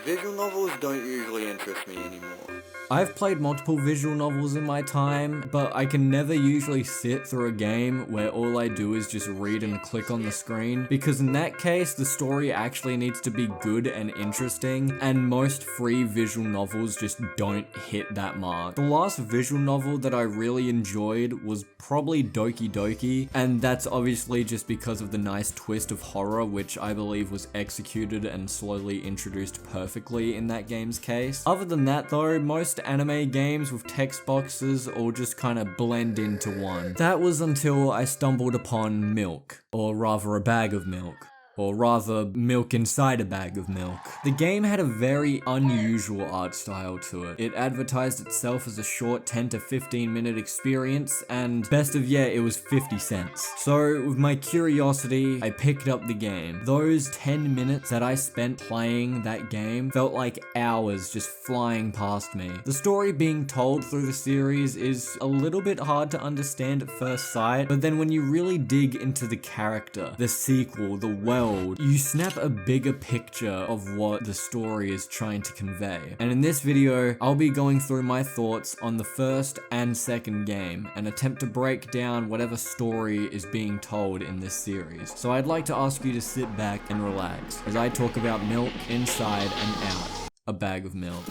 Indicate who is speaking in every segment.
Speaker 1: Visual novels don't usually interest me anymore.
Speaker 2: I've played multiple visual novels in my time, but I can never usually sit through a game where all I do is just read and click on the screen, because in that case, the story actually needs to be good and interesting, and most free visual novels just don't hit that mark. The last visual novel that I really enjoyed was probably Doki Doki, and that's obviously just because of the nice twist of horror, which I believe was executed and slowly introduced perfectly in that game's case. Other than that though, most anime games with text boxes all just kind of blend into one. That was until I stumbled upon Milk, or rather a bag of milk. Or rather, milk inside a bag of milk. The game had a very unusual art style to it. It advertised itself as a short 10 to 15 minute experience, and best of yet, it was 50 cents. So with my curiosity, I picked up the game. Those 10 minutes that I spent playing that game felt like hours just flying past me. The story being told through the series is a little bit hard to understand at first sight, but then when you really dig into the character, the sequel, the world, you snap a bigger picture of what the story is trying to convey. And in this video, I'll be going through my thoughts on the first and second game and attempt to break down whatever story is being told in this series. So I'd like to ask you to sit back and relax as I talk about milk inside and out a bag of milk.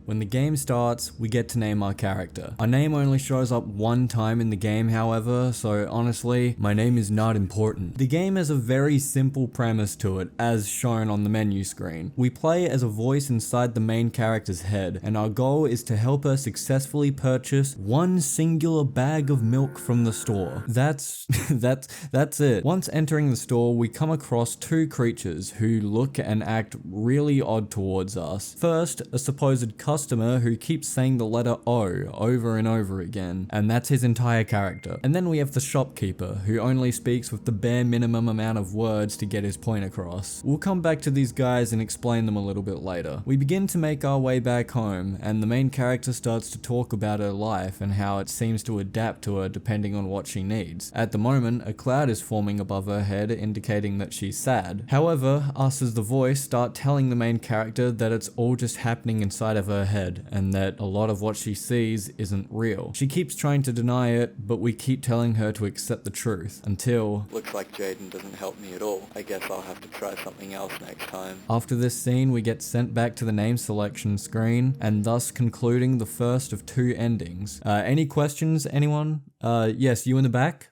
Speaker 2: When the game starts, we get to name our character. Our name only shows up one time in the game, however, so honestly, my name is not important. The game has a very simple premise to it, as shown on the menu screen. We play as a voice inside the main character's head, and our goal is to help her successfully purchase one singular bag of milk from the store. That's it. Once entering the store, we come across two creatures who look and act really odd towards us. First, a supposed customer who keeps saying the letter O over and over again, and that's his entire character. And then we have the shopkeeper, who only speaks with the bare minimum amount of words to get his point across. We'll come back to these guys and explain them a little bit later. We begin to make our way back home, and the main character starts to talk about her life and how it seems to adapt to her depending on what she needs. At the moment, a cloud is forming above her head, indicating that she's sad. However, us as the voice start telling the main character that it's all just happening inside of her head, and that a lot of what she sees isn't real. She keeps trying to deny it, but we keep telling her to accept the truth, until...
Speaker 1: Looks like Jaden doesn't help me at all. I guess I'll have to try something else next time.
Speaker 2: After this scene, we get sent back to the name selection screen, and thus concluding the first of two endings. Any questions, anyone? Yes, you in the back?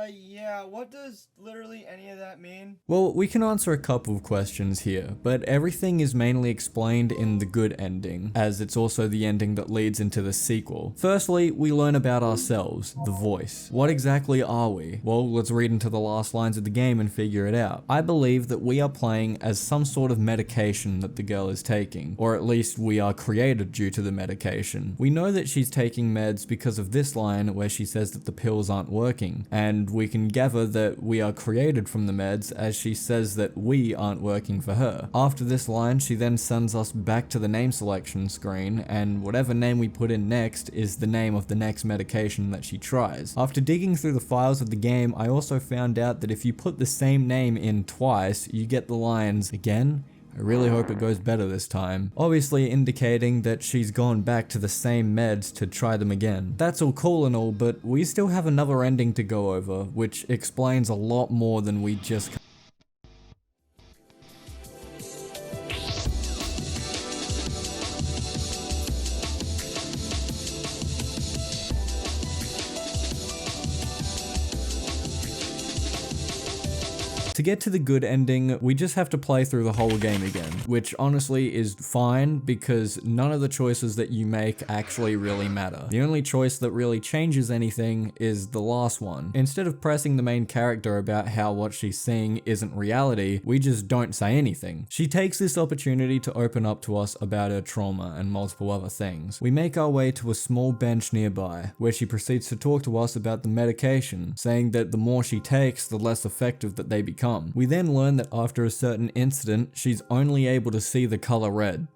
Speaker 3: Yeah, what does literally any of that mean?
Speaker 2: Well, we can answer a couple of questions here, but everything is mainly explained in the good ending, as it's also the ending that leads into the sequel. Firstly, we learn about ourselves, the voice. What exactly are we? Well, let's read into the last lines of the game and figure it out. I believe that we are playing as some sort of medication that the girl is taking, or at least we are created due to the medication. We know that she's taking meds because of this line where she says that the pills aren't working, and we can gather that we are created from the meds as she says that we aren't working for her. After this line, she then sends us back to the name selection screen, and whatever name we put in next is the name of the next medication that she tries. After digging through the files of the game, I also found out that if you put the same name in twice, you get the lines, again? I really hope it goes better this time. Obviously indicating that she's gone back to the same meds to try them again. That's all cool and all, but we still have another ending to go over, which explains a lot more than we just To get to the good ending, we just have to play through the whole game again, which honestly is fine because none of the choices that you make actually really matter. The only choice that really changes anything is the last one. Instead of pressing the main character about how what she's seeing isn't reality, we just don't say anything. She takes this opportunity to open up to us about her trauma and multiple other things. We make our way to a small bench nearby, where she proceeds to talk to us about the medication, saying that the more she takes, the less effective that they become. We then learn that after a certain incident, she's only able to see the color red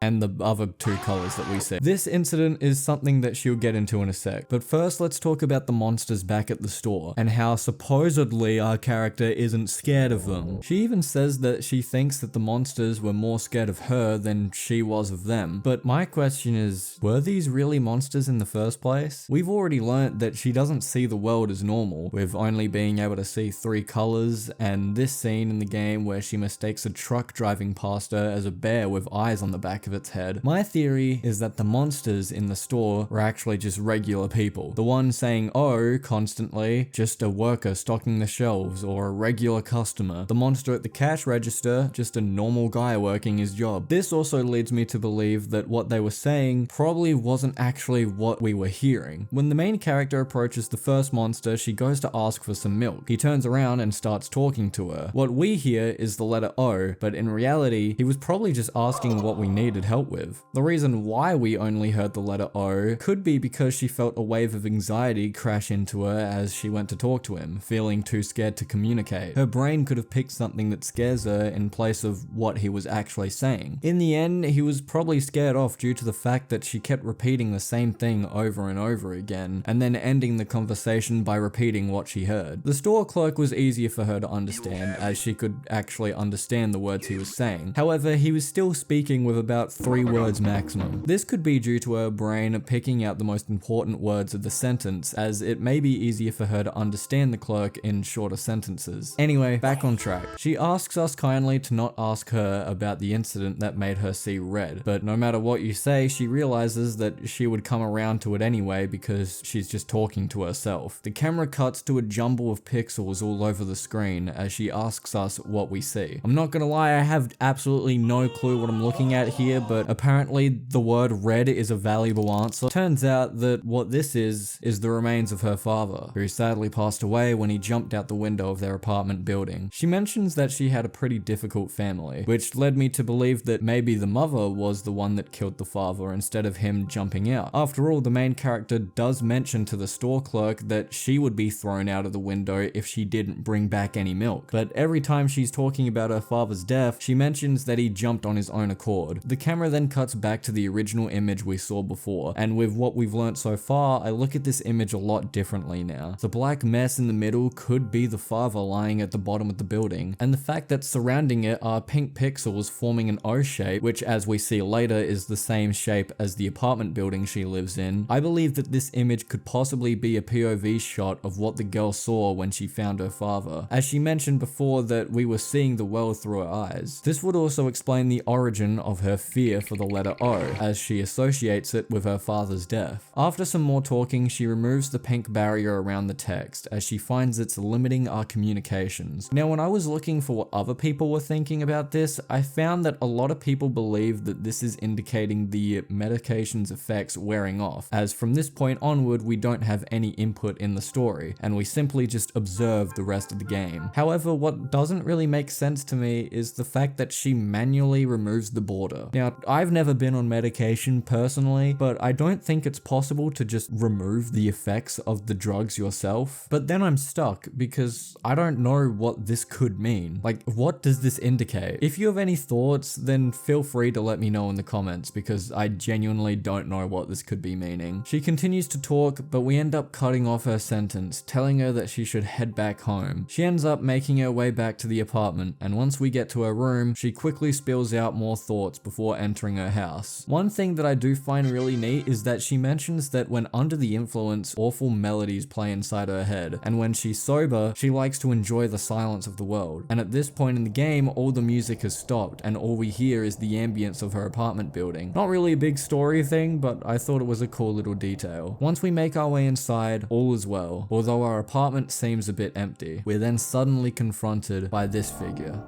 Speaker 2: and the other two colors that we see. This incident is something that she'll get into in a sec, but first let's talk about the monsters back at the store and how supposedly our character isn't scared of them. She even says that she thinks that the monsters were more scared of her than she was of them, but my question is, were these really monsters in the first place? We've already learnt that she doesn't see the world as normal, with only being able to see 3 colors, and this scene in the game where she mistakes a truck driving past her as a bear with eyes on the back of its head. My theory is that the monsters in the store were actually just regular people. The one saying "oh" constantly, just a worker stocking the shelves or a regular customer. The monster at the cash register, just a normal guy working his job. This also leads me to believe that what they were saying probably wasn't actually what we were hearing. When the main character approaches the first monster, she goes to ask for some milk. He turns around and starts talking to her. What we hear is the letter O, but in reality, he was probably just asking what we needed help with. The reason why we only heard the letter O could be because she felt a wave of anxiety crash into her as she went to talk to him, feeling too scared to communicate. Her brain could have picked something that scares her in place of what he was actually saying. In the end, he was probably scared off due to the fact that she kept repeating the same thing over and over again, and then ending the conversation by repeating what she heard. The store clerk was easier for her to understand as she could actually understand the words he was saying. However, he was still speaking with about 3 words maximum. This could be due to her brain picking out the most important words of the sentence, as it may be easier for her to understand the clerk in shorter sentences. Anyway, back on track. She asks us kindly to not ask her about the incident that made her see red, but no matter what you say, she realizes that she would come around to it anyway because she's just talking to herself. The camera cuts to a jumble of pixels all over the screen as she asks us what we see. I'm not gonna lie, I have absolutely no clue what I'm looking at here, but apparently the word red is a valuable answer. Turns out that what this is the remains of her father, who sadly passed away when he jumped out the window of their apartment building. She mentions that she had a pretty difficult family, which led me to believe that maybe the mother was the one that killed the father instead of him jumping out. After all, the main character does mention to the store clerk that she would be thrown out of the window if she didn't bring back any milk. But every time she's talking about her father's death, she mentions that he jumped on his own accord. The camera then cuts back to the original image we saw before, and with what we've learnt so far, I look at this image a lot differently now. The black mess in the middle could be the father lying at the bottom of the building, and the fact that surrounding it are pink pixels forming an O shape, which as we see later is the same shape as the apartment building she lives in. I believe that this image could possibly be a POV shot of what the girl saw when she found her father, as she mentioned before that we were seeing the world through her eyes. This would also explain the origin of her fear for the letter O, as she associates it with her father's death. After some more talking, she removes the pink barrier around the text, as she finds it's limiting our communications. Now, when I was looking for what other people were thinking about this, I found that a lot of people believe that this is indicating the medication's effects wearing off, as from this point onward we don't have any input in the story, and we simply just observe the rest of the game. However, what doesn't really make sense to me is the fact that she manually removes the border. Now, I've never been on medication personally, but I don't think it's possible to just remove the effects of the drugs yourself. But then I'm stuck because I don't know what this could mean. Like, what does this indicate? If you have any thoughts, then feel free to let me know in the comments, because I genuinely don't know what this could be meaning. She continues to talk, but we end up cutting off her sentence, telling her that she should head back home. She ends up making her way back to the apartment, and once we get to her room, she quickly spills out more thoughts before before entering her house. One thing that I do find really neat is that she mentions that when under the influence, awful melodies play inside her head, and when she's sober, she likes to enjoy the silence of the world. And at this point in the game, all the music has stopped, and all we hear is the ambience of her apartment building. Not really a big story thing, but I thought it was a cool little detail. Once we make our way inside, all is well. Although our apartment seems a bit empty, we're then suddenly confronted by this figure.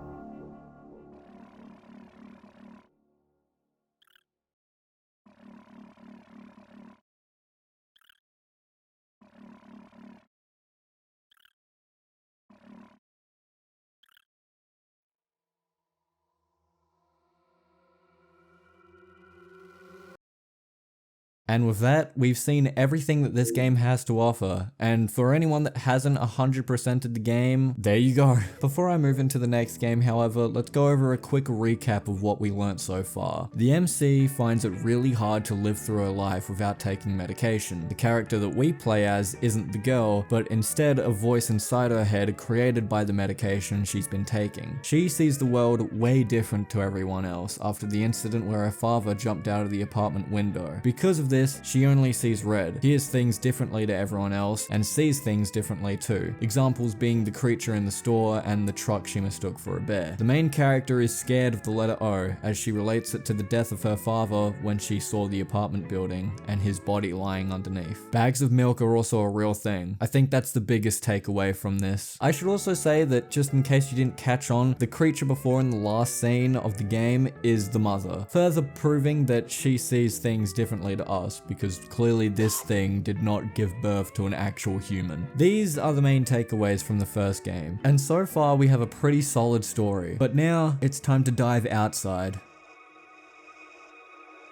Speaker 2: And with that, we've seen everything that this game has to offer, and for anyone that hasn't 100%ed the game, there you go. Before I move into the next game, however, let's go over a quick recap of what we learnt so far. The MC finds it really hard to live through her life without taking medication. The character that we play as isn't the girl, but instead a voice inside her head created by the medication she's been taking. She sees the world way different to everyone else after the incident where her father jumped out of the apartment window. Because of this, she only sees red, hears things differently to everyone else, and sees things differently too. Examples being the creature in the store and the truck she mistook for a bear. The main character is scared of the letter O, as she relates it to the death of her father when she saw the apartment building and his body lying underneath. Bags of milk are also a real thing. I think that's the biggest takeaway from this. I should also say that just in case you didn't catch on, the creature before in the last scene of the game is the mother, further proving that she sees things differently to us, because clearly this thing did not give birth to an actual human. These are the main takeaways from the first game, and so far we have a pretty solid story. But now it's time to dive outside.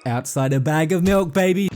Speaker 2: Outside a bag of milk, baby!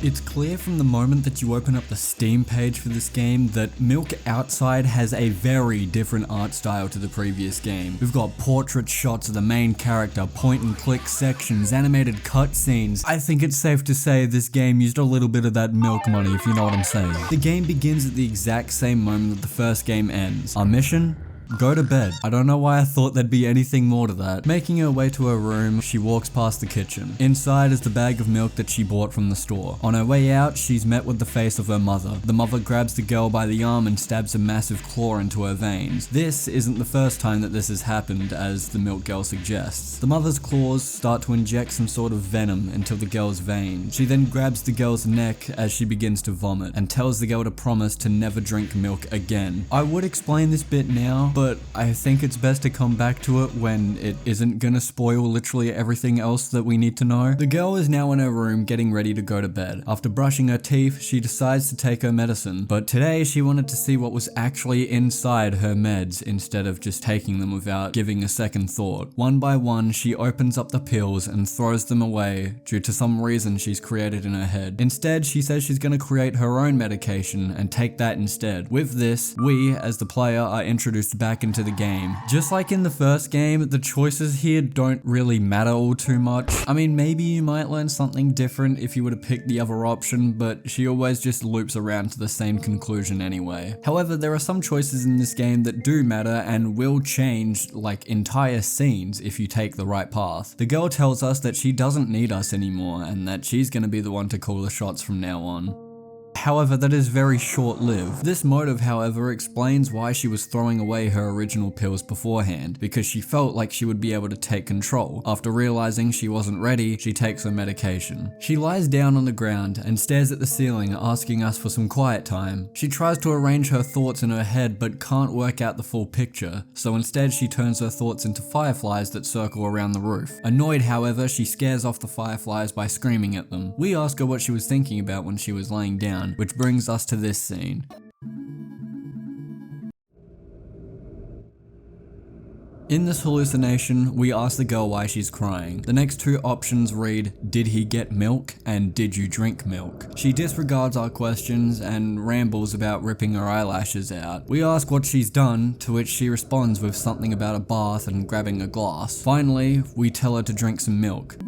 Speaker 2: It's clear from the moment that you open up the Steam page for this game that Milk Outside has a very different art style to the previous game. We've got portrait shots of the main character, point and click sections, animated cutscenes. I think it's safe to say this game used a little bit of that milk money, if you know what I'm saying. The game begins at the exact same moment that the first game ends. Our mission? Go to bed. I don't know why I thought there'd be anything more to that. Making her way to her room, she walks past the kitchen. Inside is the bag of milk that she bought from the store. On her way out, she's met with the face of her mother. The mother grabs the girl by the arm and stabs a massive claw into her veins. This isn't the first time that this has happened, as the milk girl suggests. The mother's claws start to inject some sort of venom into the girl's vein. She then grabs the girl's neck as she begins to vomit and tells the girl to promise to never drink milk again. I would explain this bit now, but I think it's best to come back to it when it isn't gonna spoil literally everything else that we need to know. The girl is now in her room getting ready to go to bed. After brushing her teeth, she decides to take her medicine, but today she wanted to see what was actually inside her meds instead of just taking them without giving a second thought. One by one, she opens up the pills and throws them away due to some reason she's created in her head. Instead, she says she's gonna create her own medication and take that instead. With this, we, as the player, are introduced back into the game. Just like in the first game, the choices here don't really matter all too much. I mean, maybe you might learn something different if you were to pick the other option, but she always just loops around to the same conclusion anyway. However, there are some choices in this game that do matter and will change like entire scenes if you take the right path. The girl tells us that she doesn't need us anymore and that she's gonna be the one to call the shots from now on. However, that is very short-lived. This motive, however, explains why she was throwing away her original pills beforehand, because she felt like she would be able to take control. After realizing she wasn't ready, she takes her medication. She lies down on the ground and stares at the ceiling, asking us for some quiet time. She tries to arrange her thoughts in her head but can't work out the full picture, so instead she turns her thoughts into fireflies that circle around the roof. Annoyed, however, she scares off the fireflies by screaming at them. We ask her what she was thinking about when she was laying down, which brings us to this scene. In this hallucination, we ask the girl why she's crying. The next two options read, "Did he get milk?" and "Did you drink milk?" She disregards our questions and rambles about ripping her eyelashes out. We ask what she's done, to which she responds with something about a bath and grabbing a glass. Finally, we tell her to drink some milk.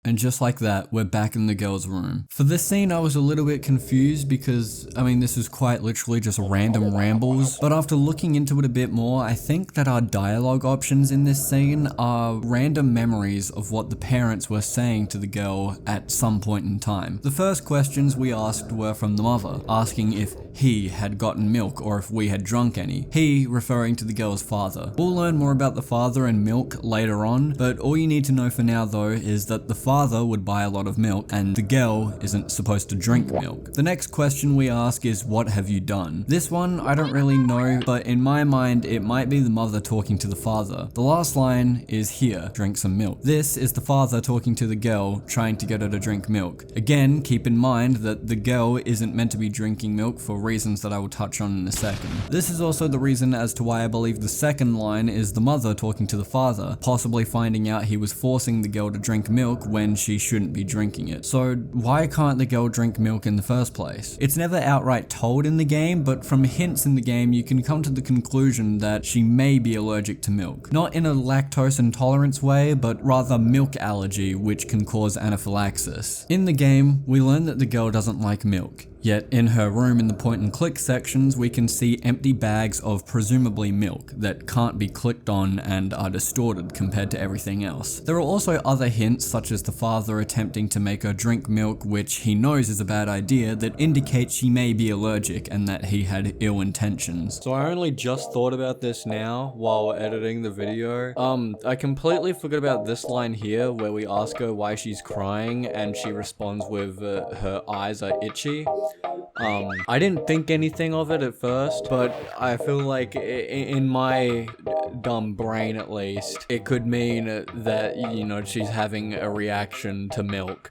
Speaker 2: And just like that, we're back in the girl's room. For this scene, I was a little bit confused because, I mean, this is quite literally just random rambles. But after looking into it a bit more, I think that our dialogue options in this scene are random memories of what the parents were saying to the girl at some point in time. The first questions we asked were from the mother, asking if he had gotten milk or if we had drunk any. He referring to the girl's father. We'll learn more about the father and milk later on, but all you need to know for now though is that the father would buy a lot of milk and the girl isn't supposed to drink milk. The next question we ask is, what have you done? This one I don't really know, but in my mind it might be the mother talking to the father. The last line is, here, drink some milk. This is the father talking to the girl, trying to get her to drink milk. Again, keep in mind that the girl isn't meant to be drinking milk for reasons that I will touch on in a second. This is also the reason as to why I believe the second line is the mother talking to the father, possibly finding out he was forcing the girl to drink milk when she shouldn't be drinking it. So why can't the girl drink milk in the first place? It's never outright told in the game, but from hints in the game you can come to the conclusion that she may be allergic to milk. Not in a lactose intolerance way, but rather milk allergy, which can cause anaphylaxis. In the game, we learn that the girl doesn't like milk. Yet in her room in the point and click sections, we can see empty bags of presumably milk that can't be clicked on and are distorted compared to everything else. There are also other hints, such as the father attempting to make her drink milk, which he knows is a bad idea, that indicate she may be allergic and that he had ill intentions. So I only just thought about this now while editing the video. I completely forgot about this line here where we ask her why she's crying and she responds with her eyes are itchy. I didn't think anything of it at first, but I feel like in my dumb brain at least, it could mean that, you know, she's having a reaction to milk.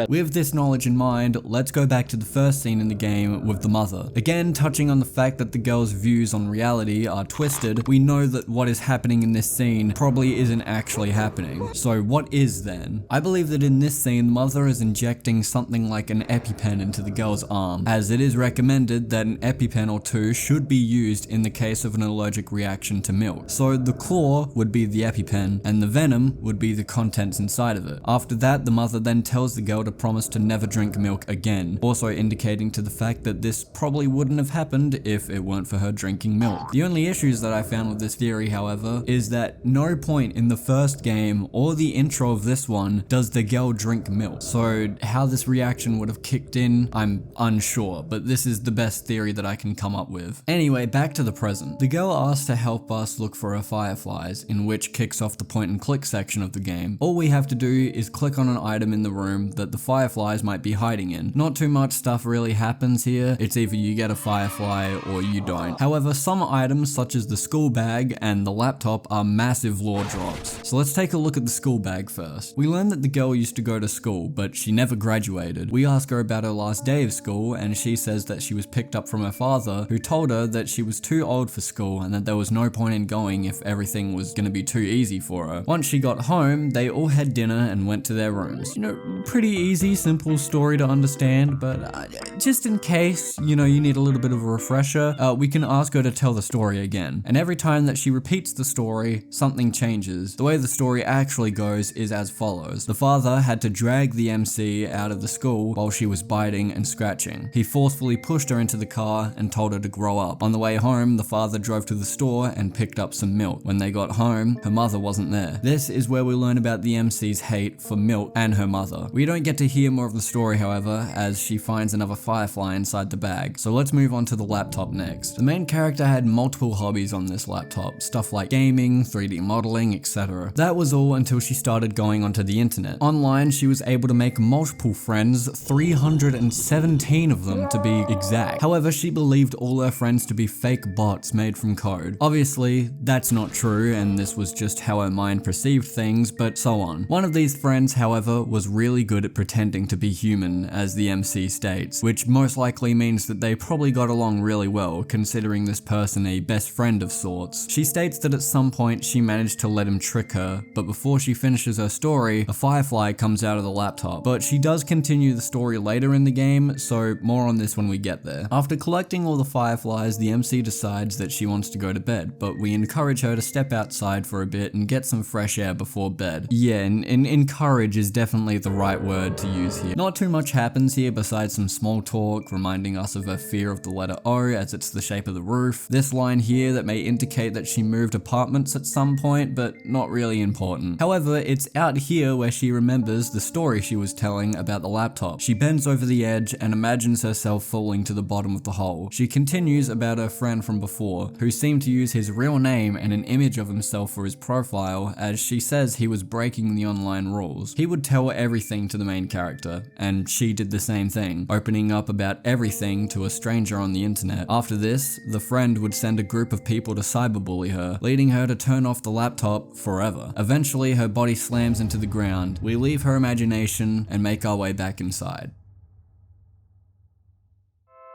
Speaker 2: With this knowledge in mind, let's go back to the first scene in the game with the mother. Again, touching on the fact that the girl's views on reality are twisted, we know that what is happening in this scene probably isn't actually happening. So what is then? I believe that in this scene, the mother is injecting something like an EpiPen into the girl's arm, as it is recommended that an EpiPen or two should be used in the case of an allergic reaction to milk. So the claw would be the EpiPen, and the venom would be the contents inside of it. After that, the mother then tells the girl to promise to never drink milk again, also indicating to the fact that this probably wouldn't have happened if it weren't for her drinking milk. The only issues that I found with this theory, however, is that no point in the first game or the intro of this one does the girl drink milk. So how this reaction would have kicked in, I'm unsure, but this is the best theory that I can come up with. Anyway, back to the present. The girl asks to help us look for her fireflies, in which kicks off the point and click section of the game. All we have to do is click on an item in the room that the fireflies might be hiding in. Not too much stuff really happens here. It's either you get a firefly or you don't. However, some items such as the school bag and the laptop are massive lore drops. So let's take a look at the school bag first. We learn that the girl used to go to school, but she never graduated. We ask her about her last day of school and she says that she was picked up from her father, who told her that she was too old for school and that there was no point in going if everything was gonna be too easy for her. Once she got home, they all had dinner and went to their rooms. You know, pretty easy, simple story to understand, but just in case, you know, you need a little bit of a refresher, we can ask her to tell the story again. And every time that she repeats the story, something changes. The way the story actually goes is as follows. The father had to drag the MC out of the school while she was biting and scratching. He forcefully pushed her into the car and told her to grow up. On the way home, the father drove to the store and picked up some milk. When they got home, her mother wasn't there. This is where we learn about the MC's hate for milk and her mother. We don't get to hear more of the story, however, as she finds another firefly inside the bag. So let's move on to the laptop next. The main character had multiple hobbies on this laptop, stuff like gaming, 3D modeling, etc. That was all until she started going onto the internet. Online, she was able to make multiple friends, 317 of them to be exact. However, she believed all her friends to be fake bots made from code. Obviously, that's not true, and this was just how her mind perceived things, but so on. One of these friends, however, was really good at pretending to be human, as the MC states, which most likely means that they probably got along really well, considering this person a best friend of sorts. She states that at some point she managed to let him trick her, but before she finishes her story, a firefly comes out of the laptop. But she does continue the story later in the game, so more on this when we get there. After collecting all the fireflies, the MC decides that she wants to go to bed, but we encourage her to step outside for a bit and get some fresh air before bed. Yeah, and encourage is definitely the right word to use here. Not too much happens here besides some small talk, reminding us of her fear of the letter O as it's the shape of the roof. This line here that may indicate that she moved apartments at some point, but not really important. However, it's out here where she remembers the story she was telling about the laptop. She bends over the edge and imagines herself falling to the bottom of the hole. She continues about her friend from before, who seemed to use his real name and an image of himself for his profile, as she says he was breaking the online rules. He would tell everything to the main character, and she did the same thing, opening up about everything to a stranger on the internet. After this, the friend would send a group of people to cyberbully her, leading her to turn off the laptop forever. Eventually, her body slams into the ground. We leave her imagination and make our way back inside.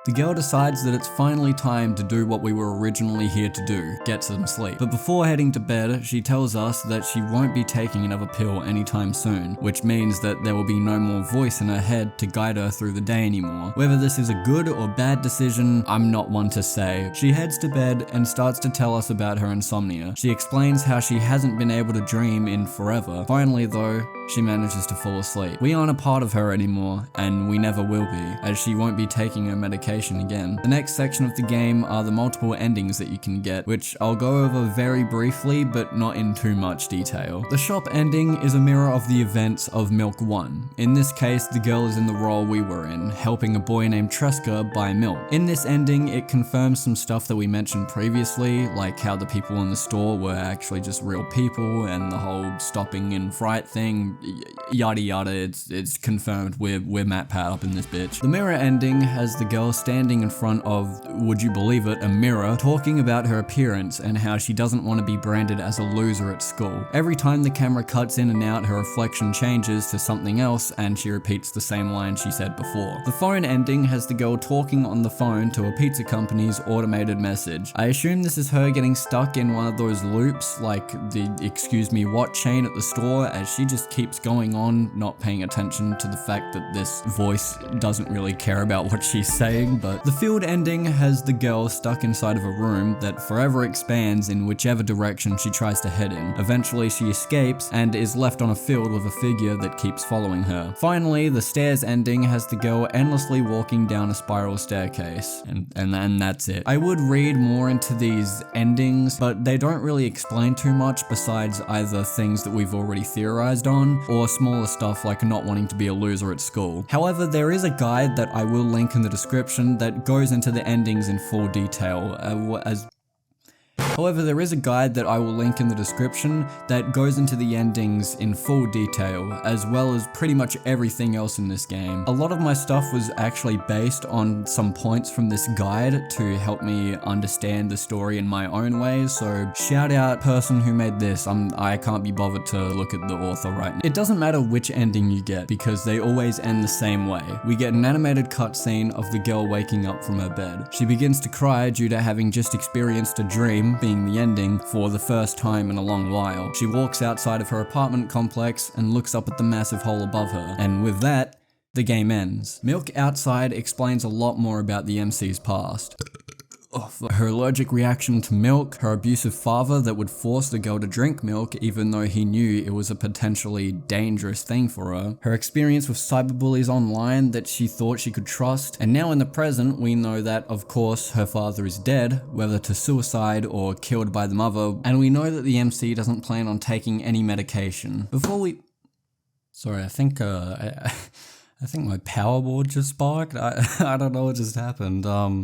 Speaker 2: The girl decides that it's finally time to do what we were originally here to do, get some sleep. But before heading to bed, she tells us that she won't be taking another pill anytime soon, which means that there will be no more voice in her head to guide her through the day anymore. Whether this is a good or bad decision, I'm not one to say. She heads to bed and starts to tell us about her insomnia. She explains how she hasn't been able to dream in forever. Finally though, she manages to fall asleep. We aren't a part of her anymore, and we never will be, as she won't be taking her medication again. The next section of the game are the multiple endings that you can get, which I'll go over very briefly, but not in too much detail. The shop ending is a mirror of the events of Milk 1. In this case, the girl is in the role we were in, helping a boy named Treska buy milk. In this ending, it confirms some stuff that we mentioned previously, like how the people in the store were actually just real people, and the whole stopping and fright thing, yada yada. It's confirmed. We're Matt Pat up in this bitch. The mirror ending has the girl standing in front of, would you believe it, a mirror, talking about her appearance and how she doesn't want to be branded as a loser at school. Every time the camera cuts in and out, her reflection changes to something else and she repeats the same line she said before. The phone ending has the girl talking on the phone to a pizza company's automated message. I assume this is her getting stuck in one of those loops, like the excuse me what chain at the store, as she just keeps going on, not paying attention to the fact that this voice doesn't really care about what she's saying. But the field ending has the girl stuck inside of a room that forever expands in whichever direction she tries to head in. Eventually she escapes and is left on a field with a figure that keeps following her. Finally, the stairs ending has the girl endlessly walking down a spiral staircase, and that's it. I would read more into these endings, but they don't really explain too much besides either things that we've already theorized on, or smaller stuff like not wanting to be a loser at school. However, there is a guide that I will link in the description that goes into the endings in full detail, However, there is a guide that I will link in the description that goes into the endings in full detail, as well as pretty much everything else in this game. A lot of my stuff was actually based on some points from this guide to help me understand the story in my own way, so shout out person who made this. I can't be bothered to look at the author right now. It doesn't matter which ending you get, because they always end the same way. We get an animated cutscene of the girl waking up from her bed. She begins to cry due to having just experienced a dream, being the ending, for the first time in a long while. She walks outside of her apartment complex and looks up at the massive hole above her, and with that, the game ends. Milk Outside explains a lot more about the MC's past. Her allergic reaction to milk, her abusive father that would force the girl to drink milk even though he knew it was a potentially dangerous thing for her experience with cyberbullies online that she thought she could trust, and now in the present we know that of course her father is dead, whether to suicide or killed by the mother, and we know that the MC doesn't plan on taking any medication. Before we... Sorry, I think my power board just sparked. I don't know what just happened.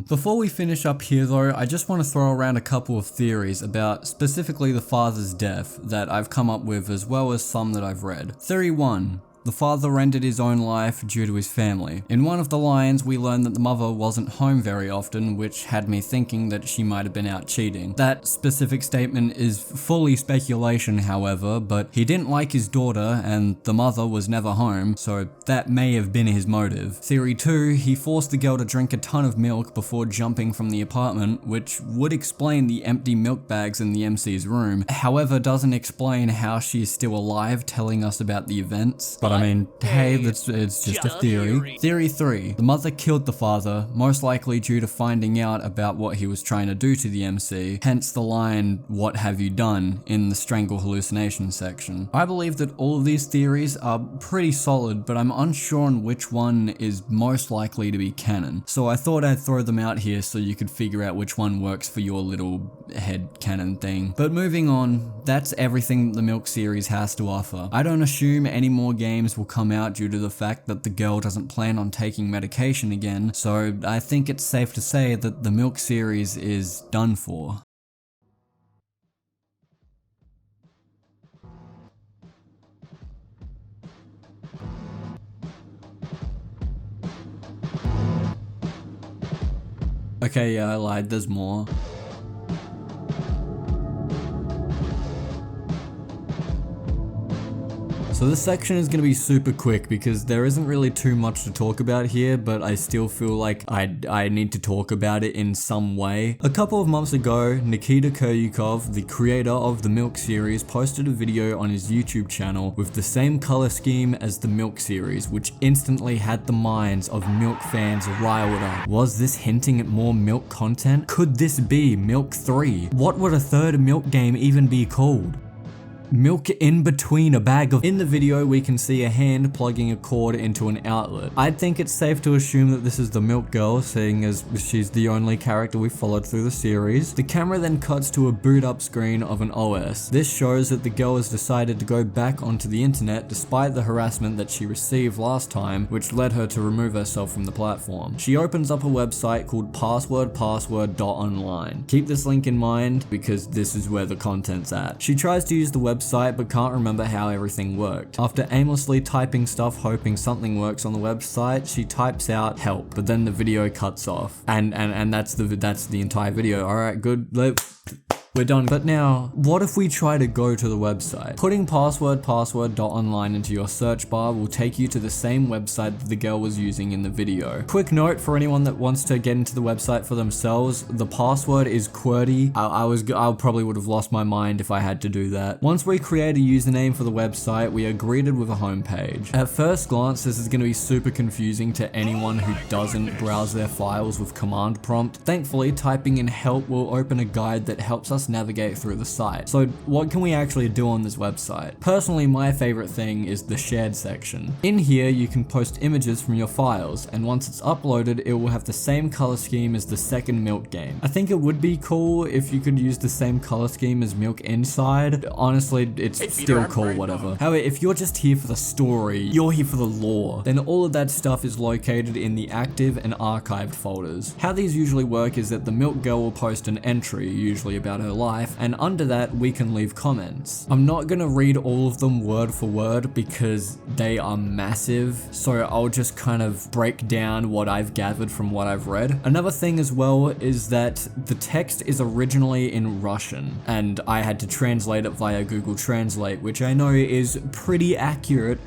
Speaker 2: Before we finish up here though, I just want to throw around a couple of theories about specifically the father's death that I've come up with, as well as some that I've read. Theory 1. The the father ended his own life due to his family. In one of the lines, we learned that the mother wasn't home very often, which had me thinking that she might have been out cheating. That specific statement is fully speculation, however, but he didn't like his daughter and the mother was never home, so that may have been his motive. Theory 2, he forced the girl to drink a ton of milk before jumping from the apartment, which would explain the empty milk bags in the MC's room, however doesn't explain how she is still alive, telling us about the events. But I mean, hey, it's just a theory. Theory 3, the mother killed the father, most likely due to finding out about what he was trying to do to the MC, hence the line, "What have you done?" in the strangle hallucination section. I believe that all of these theories are pretty solid, but I'm unsure on which one is most likely to be canon. So I thought I'd throw them out here so you could figure out which one works for your little head canon thing. But moving on, that's everything the Milk series has to offer. I don't assume any more games will come out due to the fact that the girl doesn't plan on taking medication again, so I think it's safe to say that the Milk series is done for. Okay, yeah, I lied, there's more. So this section is going to be super quick because there isn't really too much to talk about here, but I still feel like I need to talk about it in some way. A couple of months ago, Nikita Kuryukov, the creator of the Milk series, posted a video on his YouTube channel with the same color scheme as the Milk series, which instantly had the minds of Milk fans riled up. Was this hinting at more Milk content? Could this be Milk 3? What would a third Milk game even be called? Milk in between a bag of— In the video we can see a hand plugging a cord into an outlet. I'd think it's safe to assume that this is the Milk girl, seeing as she's the only character we followed through the series. The camera then cuts to a boot up screen of an OS. This shows that the girl has decided to go back onto the internet despite the harassment that she received last time, which led her to remove herself from the platform. She opens up a website called password.online. Keep this link in mind because this is where the content's at. She tries to use the website but can't remember how everything worked. After aimlessly typing stuff hoping something works on the website, she types out help, but then the video cuts off. And that's the entire video. Alright, good. We're done. But now, what if we try to go to the website? Putting password.online into your search bar will take you to the same website that the girl was using in the video. Quick note for anyone that wants to get into the website for themselves, the password is QWERTY. I probably would have lost my mind if I had to do that. Once we create a username for the website, we are greeted with a homepage. At first glance, this is going to be super confusing to anyone who doesn't browse their files with command prompt. Thankfully, typing in help will open a guide that helps us navigate through the site. So what can we actually do on this website? Personally, my favorite thing is the shared section. In here, you can post images from your files, and once it's uploaded, it will have the same color scheme as the second Milk game. I think it would be cool if you could use the same color scheme as Milk Inside. Honestly, it's still cool, whatever. However, if you're just here for the story, you're here for the lore, then all of that stuff is located in the active and archived folders. How these usually work is that the Milk girl will post an entry, usually about her life, and under that we can leave comments. I'm not gonna read all of them word for word because they are massive, so I'll just kind of break down what I've gathered from what I've read. Another thing as well is that the text is originally in Russian, and I had to translate it via Google Translate, which I know is pretty accurate,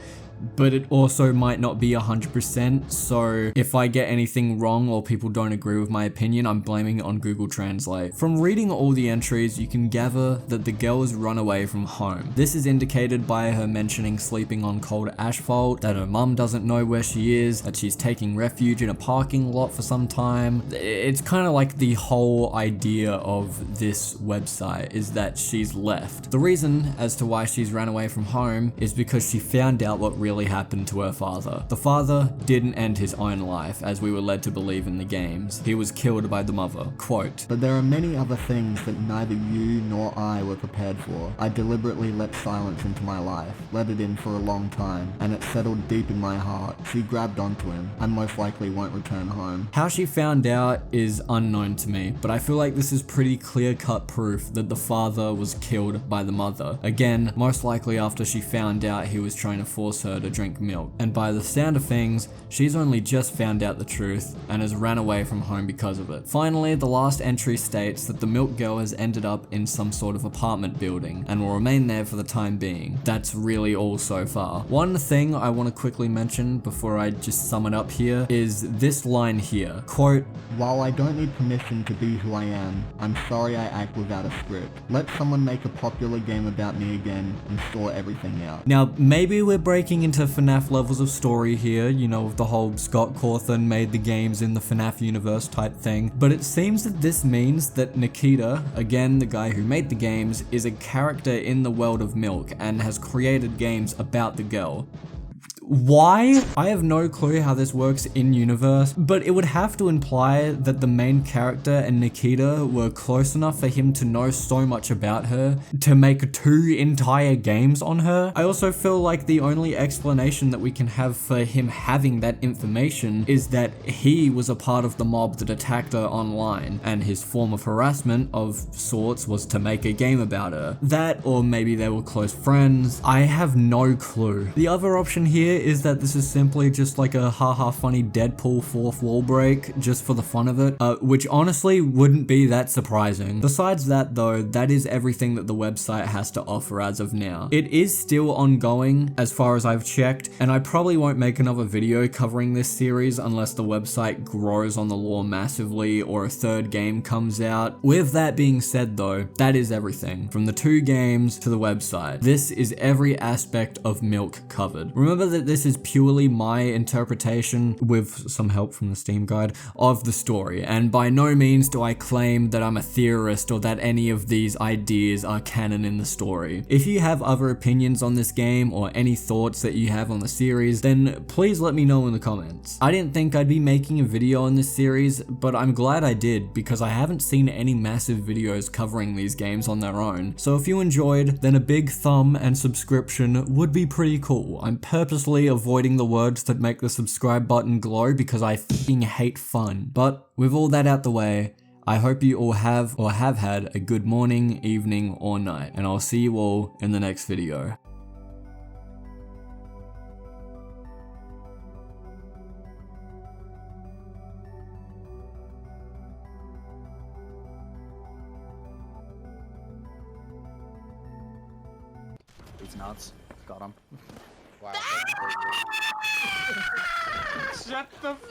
Speaker 2: but it also might not be 100%, so if I get anything wrong or people don't agree with my opinion, I'm blaming it on Google Translate. From reading all the entries, you can gather that the girl has run away from home. This is indicated by her mentioning sleeping on cold asphalt, that her mum doesn't know where she is, that she's taking refuge in a parking lot for some time. It's kind of like the whole idea of this website is that she's left. The reason as to why she's ran away from home is because she found out what really happened to her father. The father didn't end his own life, as we were led to believe in the games. He was killed by the mother. Quote,
Speaker 4: "But there are many other things that neither you nor I were prepared for. I deliberately let silence into my life, let it in for a long time, and it settled deep in my heart. She grabbed onto him. I most likely won't return home."
Speaker 2: How she found out is unknown to me, but I feel like this is pretty clear-cut proof that the father was killed by the mother. Again, most likely after she found out he was trying to force her to drink milk. And by the sound of things, she's only just found out the truth and has ran away from home because of it. Finally, the last entry states that the milk girl has ended up in some sort of apartment building and will remain there for the time being. That's really all so far. One thing I want to quickly mention before I just sum it up here is this line here. Quote,
Speaker 4: "While I don't need permission to be who I am, I'm sorry I act without a script. Let someone make a popular game about me again and sort everything out."
Speaker 2: now maybe we're breaking into FNAF levels of story here, you know, with the whole Scott Cawthon made the games in the FNAF universe type thing, but it seems that this means that Nikita, again the guy who made the games, is a character in the world of Milk and has created games about the girl. Why? I have no clue how this works in universe, but it would have to imply that the main character and Nikita were close enough for him to know so much about her to make 2 entire games on her. I also feel like the only explanation that we can have for him having that information is that he was a part of the mob that attacked her online, and his form of harassment of sorts was to make a game about her. That, or maybe they were close friends. I have no clue. The other option here is that this is simply just like a haha funny Deadpool 4th wall break just for the fun of it, which honestly wouldn't be that surprising. Besides that though, that is everything that the website has to offer as of now. It is still ongoing as far as I've checked, and I probably won't make another video covering this series unless the website grows on the lore massively or a 3rd game comes out. With that being said though, that is everything. From the 2 games to the website. This is every aspect of Milk covered. Remember that this is purely my interpretation, with some help from the Steam guide, of the story, and by no means do I claim that I'm a theorist or that any of these ideas are canon in the story. If you have other opinions on this game or any thoughts that you have on the series, then please let me know in the comments. I didn't think I'd be making a video on this series, but I'm glad I did because I haven't seen any massive videos covering these games on their own. So if you enjoyed, then a big thumb and subscription would be pretty cool. I'm purposely avoiding the words that make the subscribe button glow because I f***ing hate fun. But with all that out the way, I hope you all have or have had a good morning, evening, or night, and I'll see you all in the next video.
Speaker 5: He's nuts. Got him.
Speaker 6: Wow.
Speaker 5: Shut the fuck